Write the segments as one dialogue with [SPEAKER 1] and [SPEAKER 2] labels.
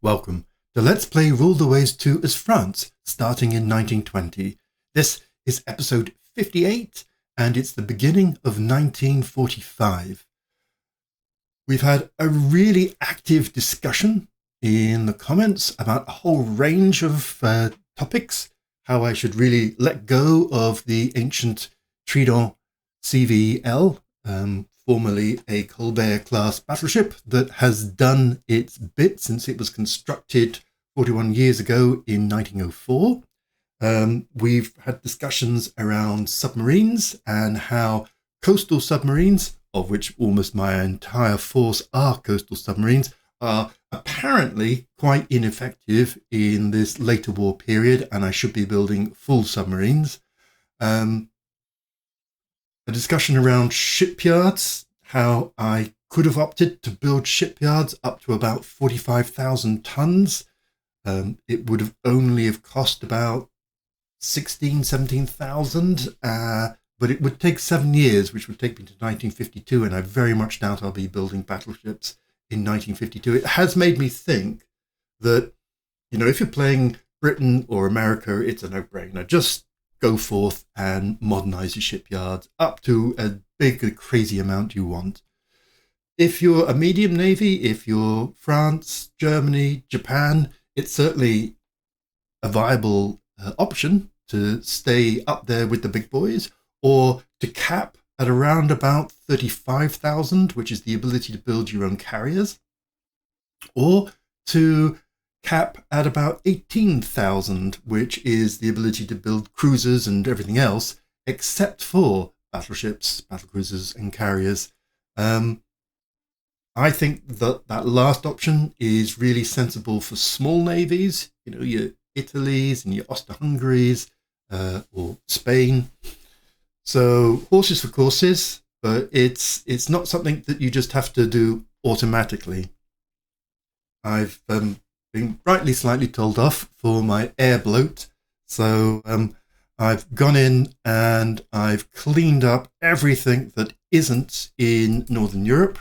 [SPEAKER 1] Welcome to Let's Play Rule the Waves 2 as France, starting in 1920. This is episode 58, and it's the beginning of 1945. We've had a really active discussion in the comments about a whole range of topics, how I should really let go of the ancient Trident CVL, formerly a Colbert-class battleship that has done its bit since it was constructed 41 years ago in 1904. We've had discussions around submarines and how coastal submarines, of which almost my entire force are coastal submarines, are apparently quite ineffective in this later war period, and I should be building full submarines. A discussion around shipyards, how I could have opted to build shipyards up to about 45,000 tons. It would have only have cost about 17,000, but it would take 7 years, which would take me to 1952, and I very much doubt I'll be building battleships in 1952. It has made me think that, if you're playing Britain or America, it's a no-brainer. Just go forth and modernize your shipyards up to a big, crazy amount you want. If you're a medium navy, if you're France, Germany, Japan, it's certainly a viable option to stay up there with the big boys, or to cap at around about 35,000, which is the ability to build your own carriers, or to cap at about 18,000, which is the ability to build cruisers and everything else, except for battleships, battlecruisers, and carriers. I think that last option is really sensible for small navies, your Italy's and your Austro-Hungary's, or Spain. So horses for courses, but it's not something that you just have to do automatically. I've been rightly slightly told off for my air bloat. So I've gone in and I've cleaned up everything that isn't in Northern Europe,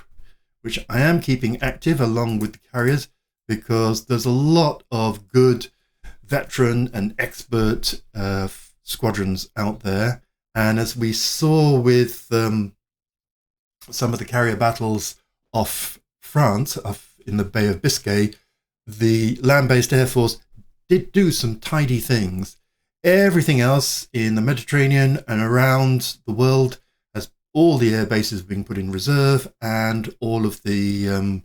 [SPEAKER 1] which I am keeping active along with the carriers, because there's a lot of good veteran and expert squadrons out there. And as we saw with some of the carrier battles off France, off in the Bay of Biscay, the land-based Air Force did do some tidy things. Everything else in the Mediterranean and around the world, has all the air bases being put in reserve, and all of the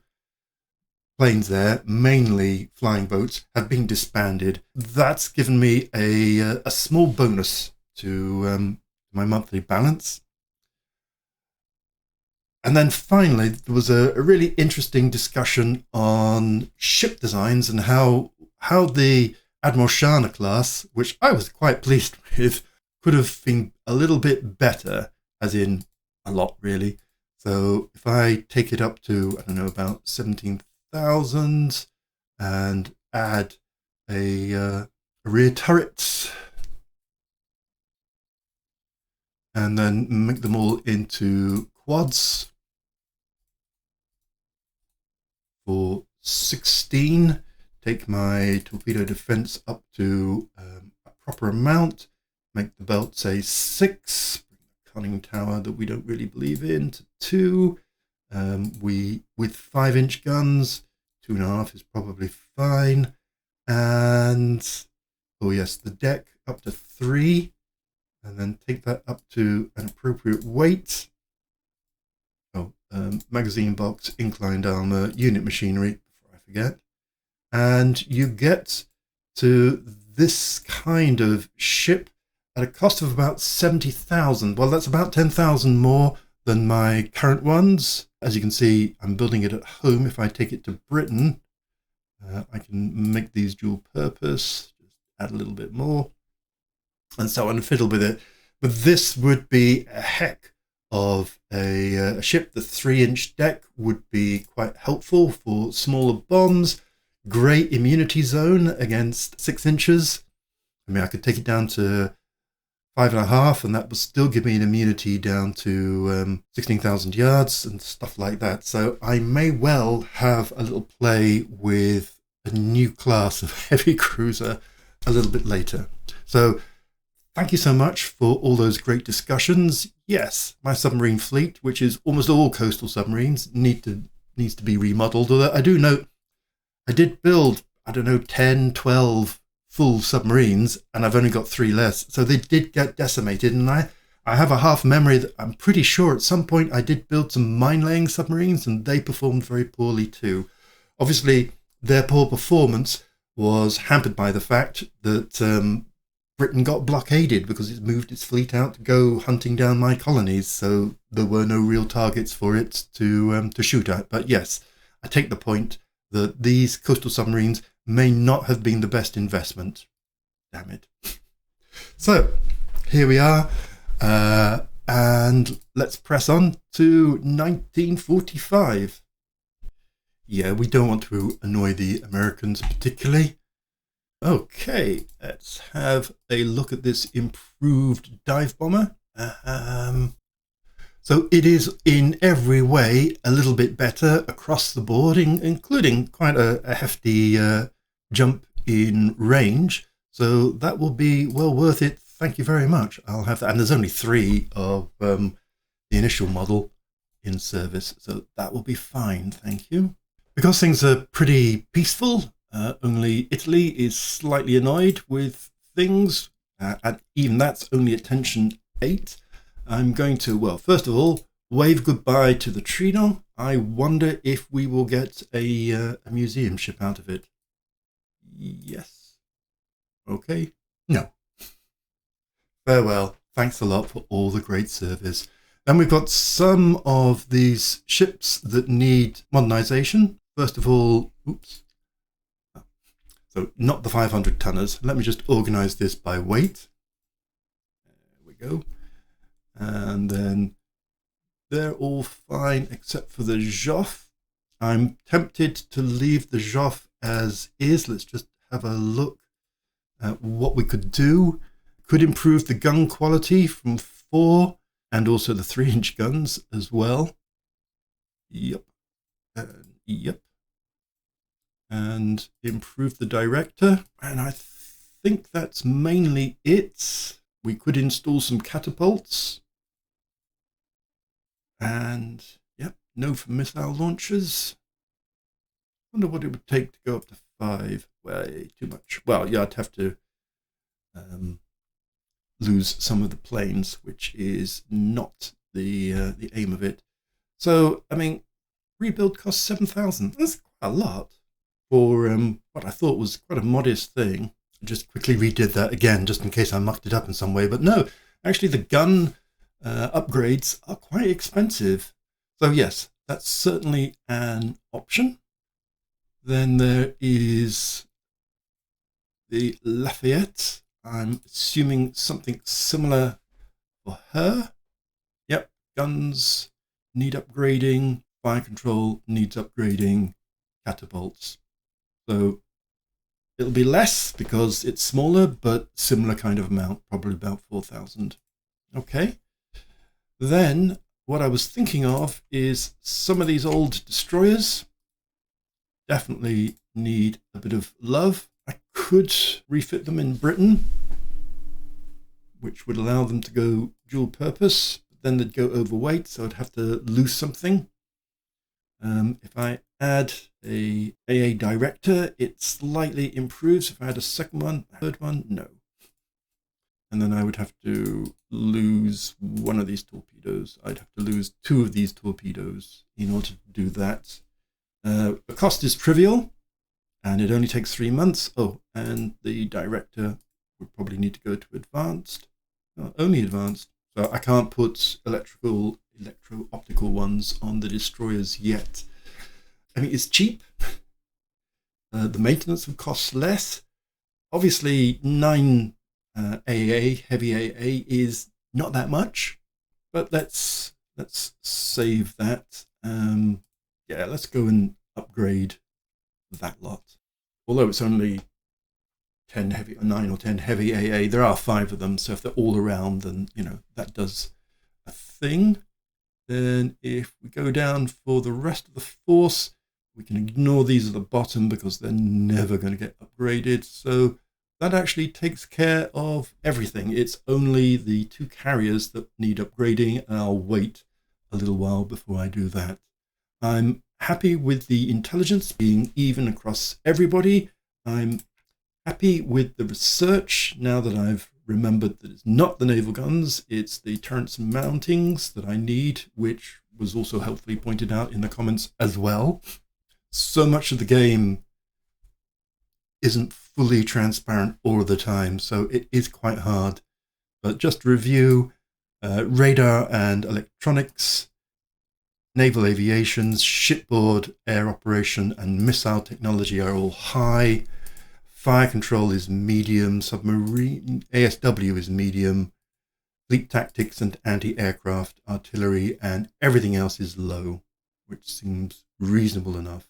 [SPEAKER 1] planes there, mainly flying boats, have been disbanded. That's given me a small bonus to my monthly balance. And then finally, there was a really interesting discussion on ship designs and how the Admiral Shana class, which I was quite pleased with, could have been a little bit better, as in a lot, really. So if I take it up to, about 17,000 and add a rear turret, and then make them all into quads for 16, take my torpedo defense up to a proper amount, make the belt say 6, bring the conning tower that we don't really believe in to 2. With 5-inch guns, 2.5 is probably fine. And the deck up to 3, and then take that up to an appropriate weight. Magazine box, inclined armor, unit machinery, before I forget. And you get to this kind of ship at a cost of about 70,000. Well, that's about 10,000 more than my current ones. As you can see, I'm building it at home. If I take it to Britain, I can make these dual purpose, just add a little bit more, and so on, and fiddle with it. But this would be a heck of a ship. The 3-inch deck would be quite helpful for smaller bombs. Great immunity zone against 6 inches. I could take it down to 5.5, and that would still give me an immunity down to 16,000 yards and stuff like that. So I may well have a little play with a new class of heavy cruiser a little bit later. So thank you so much for all those great discussions. Yes, my submarine fleet, which is almost all coastal submarines, needs to be remodeled. Although I do note I did build, 10, 12 full submarines, and I've only got 3 less. So they did get decimated, and I have a half memory that I'm pretty sure at some point I did build some mine-laying submarines, and they performed very poorly too. Obviously, their poor performance was hampered by the fact that Britain got blockaded because it moved its fleet out to go hunting down my colonies, so there were no real targets for it to shoot at. But yes, I take the point that these coastal submarines may not have been the best investment. Damn it. So, here we are, and let's press on to 1945. Yeah, we don't want to annoy the Americans particularly. Okay, let's have a look at this improved dive bomber. So it is in every way a little bit better across the board, including quite a hefty jump in range. So that will be well worth it. Thank you very much. I'll have that. And there's only 3 of the initial model in service, so that will be fine. Thank you. Because things are pretty peaceful, only Italy is slightly annoyed with things, and even that's only at tension 8. I'm going to, well, first of all, wave goodbye to the Trino. I wonder if we will get a museum ship out of it. Yes. Okay. No. Farewell. Thanks a lot for all the great service. Then we've got some of these ships that need modernization. First of all, oops. So not the 500 tonners. Let me just organize this by weight. There we go. And then they're all fine except for the Joffre. I'm tempted to leave the Joffre as is. Let's just have a look at what we could do. Could improve the gun quality from 4 and also the 3-inch guns as well. Yep. Yep. And improve the director. And I think that's mainly it. We could install some catapults. And, yep, no for missile launchers. Wonder what it would take to go up to 5. Way too much. Well, yeah, I'd have to lose some of the planes, which is not the aim of it. So, I mean, rebuild costs 7,000. That's quite a lot for what I thought was quite a modest thing. I just quickly redid that again, just in case I mucked it up in some way. But no, actually, the gun upgrades are quite expensive. So yes, that's certainly an option. Then there is the Lafayette. I'm assuming something similar for her. Yep, guns need upgrading, fire control needs upgrading, catapults. So it'll be less because it's smaller, but similar kind of amount, probably about 4,000. Okay. Then what I was thinking of is some of these old destroyers definitely need a bit of love. I could refit them in Britain, which would allow them to go dual purpose, but then they'd go overweight, so I'd have to lose something. If I add a AA director, it slightly improves. If I had a second one, third one, no. And then I would have to lose one of these torpedoes. I'd have to lose 2 of these torpedoes in order to do that. The cost is trivial, and it only takes 3 months. Oh, and the director would probably need to go to advanced. Only advanced. So I can't put electro-optical ones on the destroyers yet. I mean, it's cheap. The maintenance would cost less. Obviously, 9 AA, heavy AA, is not that much, but let's save that. Yeah, let's go and upgrade that lot. Although it's only 9 or 10 heavy AA, there are 5 of them, so if they're all around, then, you know, that does a thing. Then if we go down for the rest of the force, We can ignore these at the bottom because they're never going to get upgraded. So that actually takes care of everything. It's only the 2 carriers that need upgrading, and I'll wait a little while before I do that. I'm happy with the intelligence being even across everybody. I'm happy with the research now that I've remembered that it's not the naval guns, it's the turrets and mountings that I need, which was also helpfully pointed out in the comments as well. So much of the game isn't fully transparent all of the time, so it is quite hard. But just to review, radar and electronics, naval aviation, shipboard, air operation, and missile technology are all high. Fire control is medium, submarine ASW is medium, fleet tactics and anti-aircraft artillery, and everything else is low, which seems reasonable enough.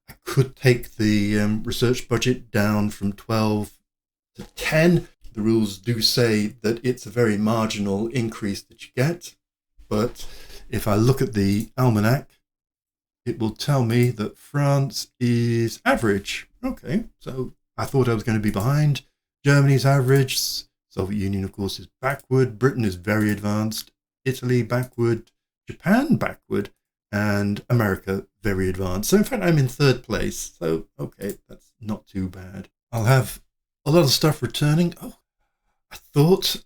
[SPEAKER 1] I could take the research budget down from 12 to 10. The rules do say that it's a very marginal increase that you get, but if I look at the almanac, it will tell me that France is average. Okay, so I thought I was going to be behind. Germany's average. Soviet Union, of course, is backward. Britain is very advanced. Italy, backward. Japan, backward. And America, very advanced. So, in fact, I'm in 3rd place. So, okay, that's not too bad. I'll have a lot of stuff returning. Oh, I thought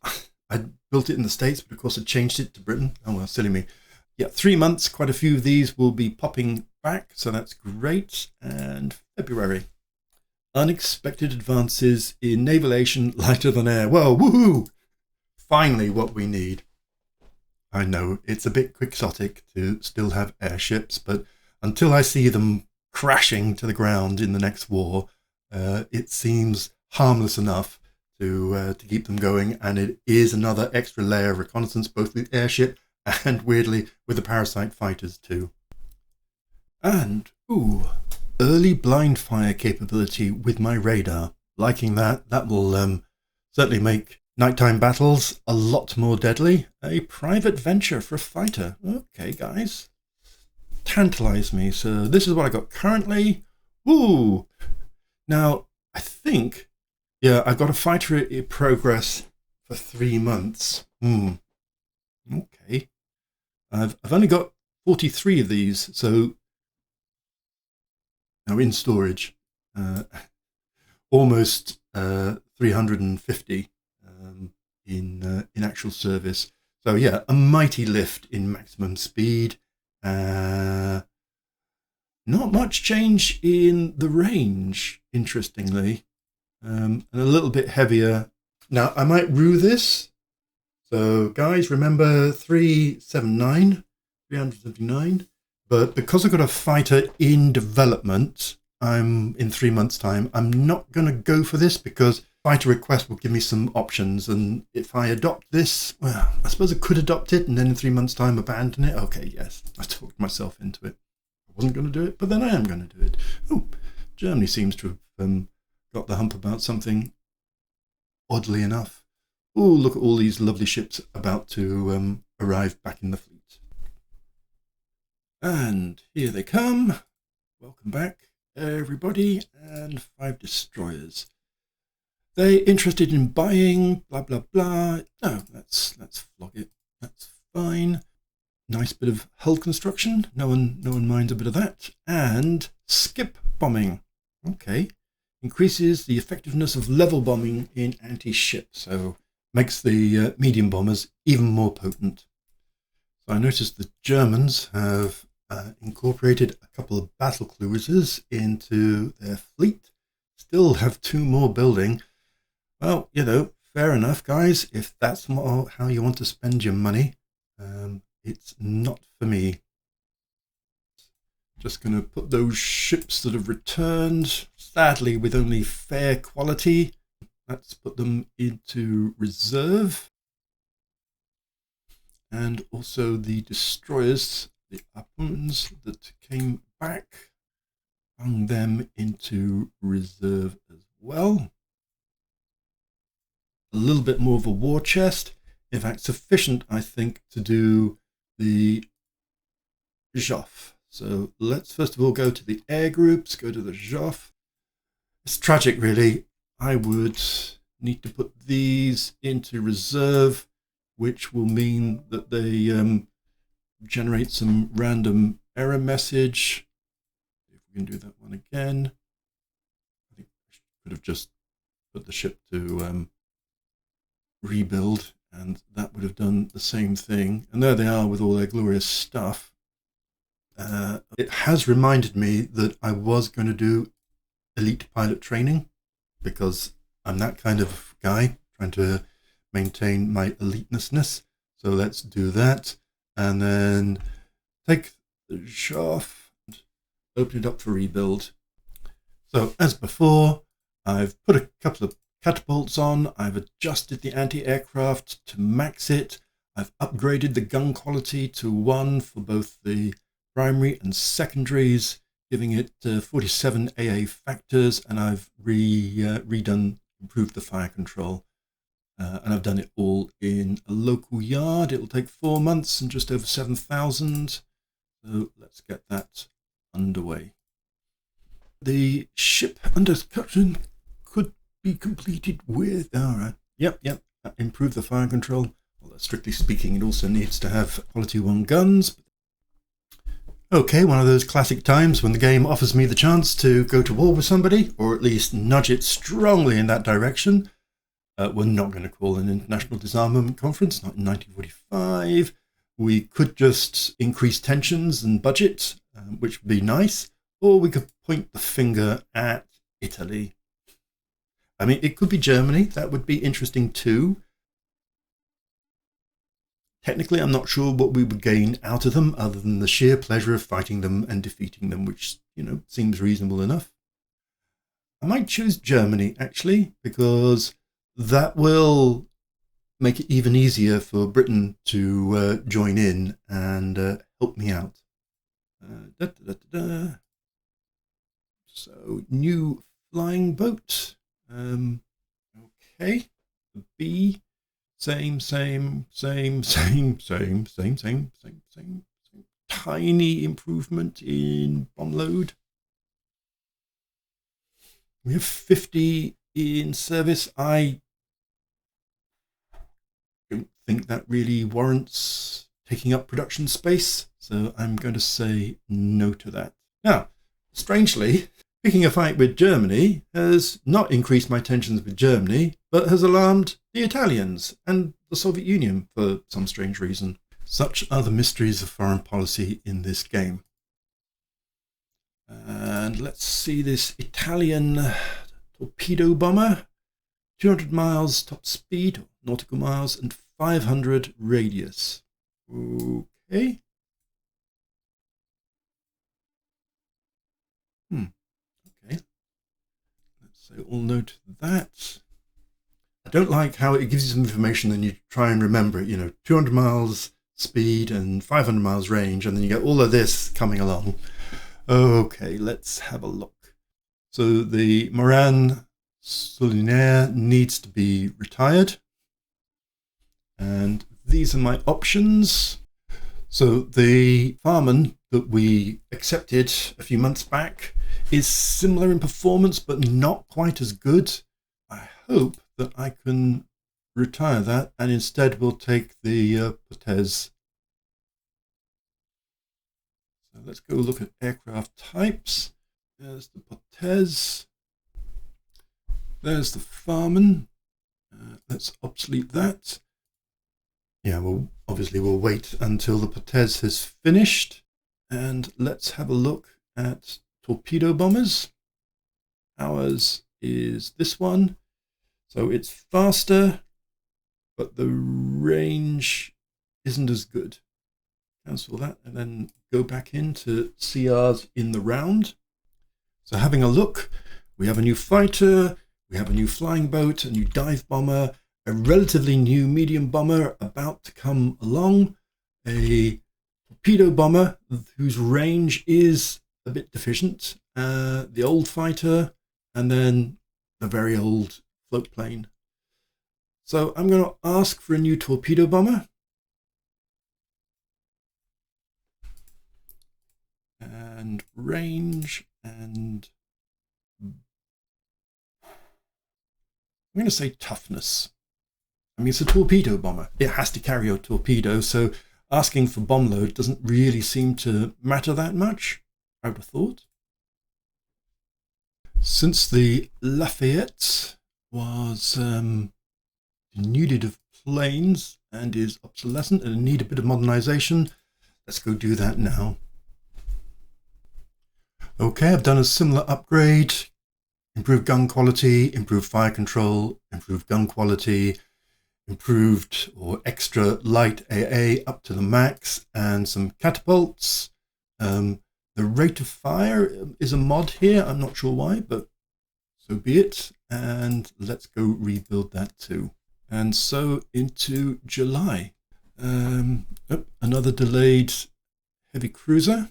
[SPEAKER 1] I'd built it in the States, but of course I changed it to Britain. Oh, well, silly me. Yeah, 3 months, quite a few of these will be popping back. So that's great. And February. Unexpected advances in navigation lighter than air. Well, woohoo! Finally what we need. I know it's a bit quixotic to still have airships, but until I see them crashing to the ground in the next war, it seems harmless enough to keep them going. And it is another extra layer of reconnaissance, both with airship and, weirdly, with the parasite fighters too. And, ooh, early blind fire capability with my radar. Liking that. That will certainly make nighttime battles a lot more deadly. A private venture for a fighter. Okay, guys. Tantalize me. So this is what I got currently. Ooh. Now, I think, yeah, I've got a fighter in progress for 3 months. Okay. I've only got 43 of these, so now in storage, almost 350 in actual service. So yeah, a mighty lift in maximum speed. Not much change in the range, interestingly, and a little bit heavier. Now I might rue this. So guys, remember 379. But because I've got a fighter in development, I'm in 3 months' time, I'm not going to go for this because fighter request will give me some options. And if I adopt this, well, I suppose I could adopt it and then in 3 months' time abandon it. Okay, yes, I talked myself into it. I wasn't going to do it, but then I am going to do it. Oh, Germany seems to have got the hump about something, oddly enough. Oh, look at all these lovely ships about to arrive back in the fleet. And here they come. Welcome back, everybody. And 5 destroyers. They interested in buying, blah, blah, blah. No, let's flog it. That's fine. Nice bit of hull construction. No one minds a bit of that. And skip bombing. Okay. Increases the effectiveness of level bombing in anti-ship. So makes the medium bombers even more potent. So I noticed the Germans have incorporated a couple of battle cruisers into their fleet. Still have 2 more building. Well, you know, fair enough, guys. If that's how you want to spend your money, it's not for me. Just going to put those ships that have returned, sadly with only fair quality. Let's put them into reserve. And also the destroyers, the Harpoons that came back, hung them into reserve as well. A little bit more of a war chest. In fact, sufficient, I think, to do the Joff. So let's first of all go to the air groups, go to the JOF. It's tragic, really. I would need to put these into reserve, which will mean that they generate some random error message. If we can do that one again. I think I could have just put the ship to rebuild, and that would have done the same thing. And there they are with all their glorious stuff. It has reminded me that I was going to do elite pilot training, because I'm that kind of guy, trying to maintain my eliteness. So let's do that, and then take the shaft and open it up for rebuild. So as before, I've put a couple of catapults on, I've adjusted the anti-aircraft to max it, I've upgraded the gun quality to 1 for both the primary and secondaries, giving it 47 AA factors, and I've improved the fire control. And I've done it all in a local yard. It'll take 4 months and just over 7,000. So let's get that underway. The ship under construction could be completed with, yep, improve the fire control. Although strictly speaking, it also needs to have quality 1 guns. Okay, one of those classic times when the game offers me the chance to go to war with somebody, or at least nudge it strongly in that direction. We're not going to call an international disarmament conference, not in 1945. We could just increase tensions and budget, which would be nice, or we could point the finger at Italy. I mean, it could be Germany. That would be interesting too. Technically, I'm not sure what we would gain out of them other than the sheer pleasure of fighting them and defeating them, which, seems reasonable enough. I might choose Germany, actually, because that will make it even easier for Britain to join in and help me out. So, new flying boat. Okay, B. Same. Tiny improvement in bomb load. We have 50 in service. I don't think that really warrants taking up production space, so I'm going to say no to that. Now, strangely, picking a fight with Germany has not increased my tensions with Germany, but has alarmed the Italians and the Soviet Union for some strange reason. Such are the mysteries of foreign policy in this game. And let's see this Italian torpedo bomber. 200 miles top speed, nautical miles, and 500 radius. Okay. Okay. Let's say all no to that. I don't like how it gives you some information and you try and remember it, 200 miles speed and 500 miles range, and then you get all of this coming along. Okay, let's have a look. So the Moran Solinaire needs to be retired. And these are my options. So the Farman that we accepted a few months back is similar in performance, but not quite as good. I hope that I can retire that, and instead we'll take the Potez. So let's go look at aircraft types. There's the Potez. There's the Farman. Let's obsolete that. Yeah, well, obviously we'll wait until the Potez has finished. And let's have a look at torpedo bombers. Ours is this one. So it's faster, but the range isn't as good. Cancel that and then go back into CRs in the round. So having a look, we have a new fighter, we have a new flying boat, a new dive bomber, a relatively new medium bomber about to come along, a torpedo bomber whose range is a bit deficient, the old fighter, and then the very old float plane. So I'm going to ask for a new torpedo bomber. and range, and I'm going to say toughness. I mean, it's a torpedo bomber. It has to carry a torpedo, so asking for bomb load doesn't really seem to matter that much, I would have thought. Since the Lafayette was denuded of planes and is obsolescent and need a bit of modernization, let's go do that now. Okay, I've done a similar upgrade. Improved gun quality, improved fire control, improved gun quality, improved or extra light AA up to the max, and some catapults. The rate of fire is a mod here. I'm not sure why, but so be it. And let's go rebuild that too. And so into July. Another delayed heavy cruiser.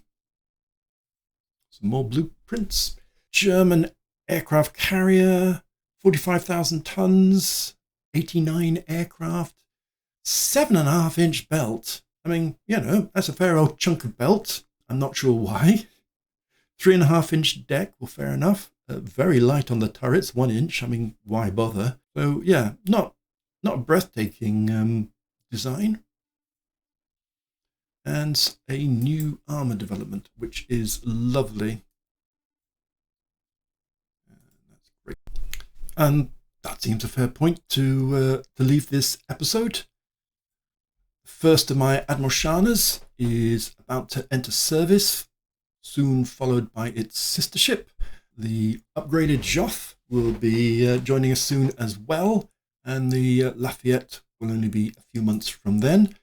[SPEAKER 1] Some more blueprints. German aircraft carrier, 45,000 tons, 89 aircraft, 7.5-inch belt. I mean, you know, that's a fair old chunk of belt. I'm not sure why. 3.5-inch deck, well, fair enough. Very light on the turrets, 1 inch. I mean, why bother? So yeah, not a breathtaking design. And a new armor development, which is lovely. That's great. And that seems a fair point to leave this episode. First of my Admiral Shanas is about to enter service, soon followed by its sister ship. The upgraded Joff will be joining us soon as well, and the Lafayette will only be a few months from then,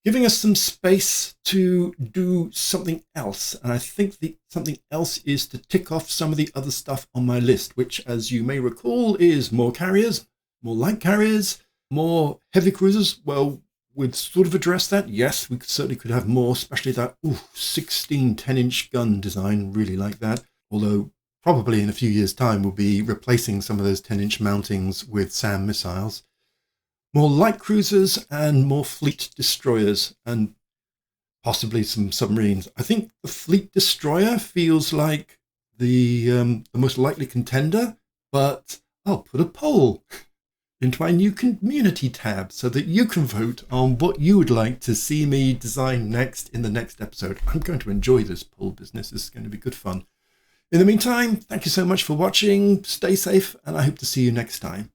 [SPEAKER 1] giving us some space to do something else. And I think the something else is to tick off some of the other stuff on my list, which, as you may recall, is more carriers, more light carriers, more heavy cruisers. Well, we'd sort of address that. Yes, we certainly could have more, especially that 16 10-inch gun design. Really like that. Although probably in a few years' time, we'll be replacing some of those 10-inch mountings with SAM missiles. More light cruisers and more fleet destroyers, and possibly some submarines. I think the fleet destroyer feels like the most likely contender, but I'll put a poll into my new community tab so that you can vote on what you would like to see me design next in the next episode. I'm going to enjoy this poll business. This is going to be good fun. In the meantime, thank you so much for watching. Stay safe, and I hope to see you next time.